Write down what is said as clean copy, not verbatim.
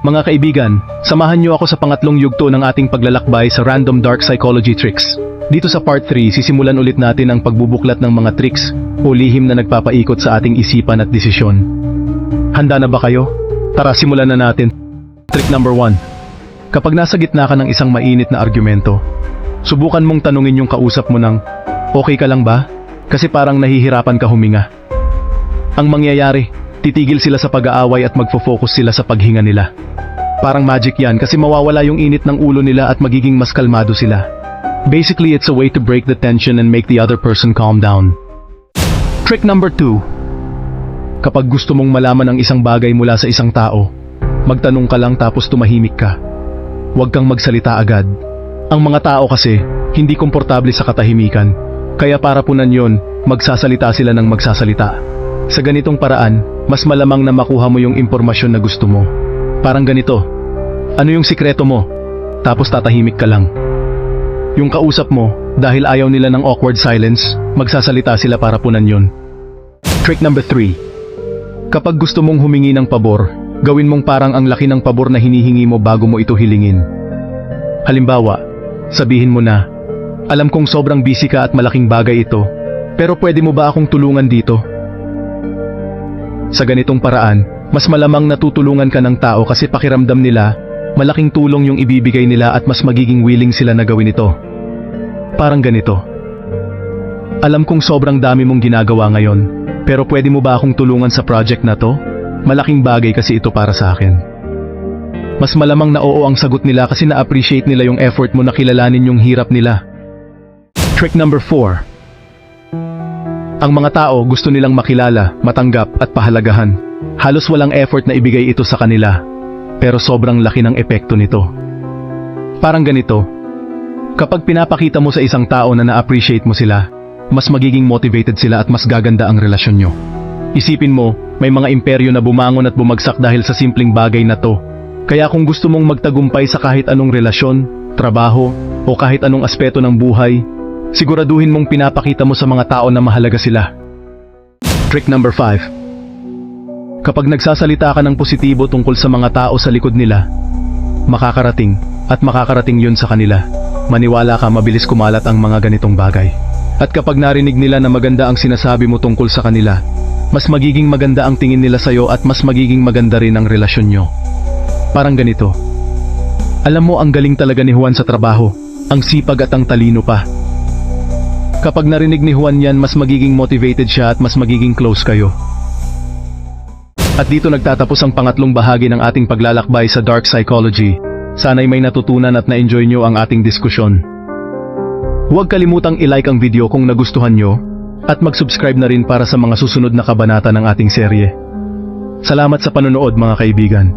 Mga kaibigan, samahan niyo ako sa pangatlong yugto ng ating paglalakbay sa Random Dark Psychology Tricks. Dito sa part 3, sisimulan ulit natin ang pagbubuklat ng mga tricks o lihim na nagpapaikot sa ating isipan at desisyon. Handa na ba kayo? Tara, simulan na natin. Trick number 1. Kapag nasa gitna ka ng isang mainit na argumento, subukan mong tanungin yung kausap mo ng, "Okay ka lang ba?" Kasi parang nahihirapan ka huminga. Ang mangyayari, titigil sila sa pag-aaway at magfo-focus sila sa paghinga nila. Parang magic yan kasi mawawala yung init ng ulo nila at magiging mas kalmado sila. Basically, it's a way to break the tension and make the other person calm down. Trick number 2. Kapag gusto mong malaman ang isang bagay mula sa isang tao, magtanong ka lang tapos tumahimik ka. Huwag kang magsalita agad. Ang mga tao kasi, hindi komportable sa katahimikan. Kaya para punan yon, magsasalita sila ng magsasalita. Sa ganitong paraan, mas malamang na makuha mo yung impormasyon na gusto mo. Parang ganito. Ano yung sikreto mo? Tapos tatahimik ka lang. Yung kausap mo, dahil ayaw nila ng awkward silence, magsasalita sila para punan yon. Trick number 3. Kapag gusto mong humingi ng pabor, gawin mong parang ang laki ng pabor na hinihingi mo bago mo ito hilingin. Halimbawa, sabihin mo na, "Alam kong sobrang busy ka at malaking bagay ito, pero pwede mo ba akong tulungan dito?" Sa ganitong paraan, mas malamang natutulungan ka ng tao kasi pakiramdam nila, malaking tulong yung ibibigay nila at mas magiging willing sila na gawin ito. Parang ganito. "Alam kong sobrang dami mong ginagawa ngayon, pero pwede mo ba akong tulungan sa project na to? Malaking bagay kasi ito para sa akin." Mas malamang na oo ang sagot nila kasi na-appreciate nila yung effort mo na kilalanin yung hirap nila. Trick number 4. Ang mga tao gusto nilang makilala, matanggap at pahalagahan. Halos walang effort na ibigay ito sa kanila, pero sobrang laki ng epekto nito. Parang ganito. Kapag pinapakita mo sa isang tao na na-appreciate mo sila, mas magiging motivated sila at mas gaganda ang relasyon nyo. Isipin mo, may mga imperyo na bumangon at bumagsak dahil sa simpleng bagay na to. Kaya kung gusto mong magtagumpay sa kahit anong relasyon, trabaho, o kahit anong aspeto ng buhay, siguraduhin mong pinapakita mo sa mga tao na mahalaga sila. Trick number 5. Kapag nagsasalita ka ng positibo tungkol sa mga tao sa likod nila, makakarating yun sa kanila. Maniwala ka, mabilis kumalat ang mga ganitong bagay. At kapag narinig nila na maganda ang sinasabi mo tungkol sa kanila, mas magiging maganda ang tingin nila sa'yo at mas magiging maganda rin ang relasyon nyo. Parang ganito. Alam mo, ang galing talaga ni Juan sa trabaho, ang sipag at ang talino pa. Kapag narinig ni Juan yan, mas magiging motivated siya at mas magiging close kayo. At dito nagtatapos ang pangatlong bahagi ng ating paglalakbay sa Dark Psychology. Sana'y may natutunan at na-enjoy nyo ang ating diskusyon. Huwag kalimutang i-like ang video kung nagustuhan nyo, at mag-subscribe na rin para sa mga susunod na kabanata ng ating serye. Salamat sa panonood, mga kaibigan.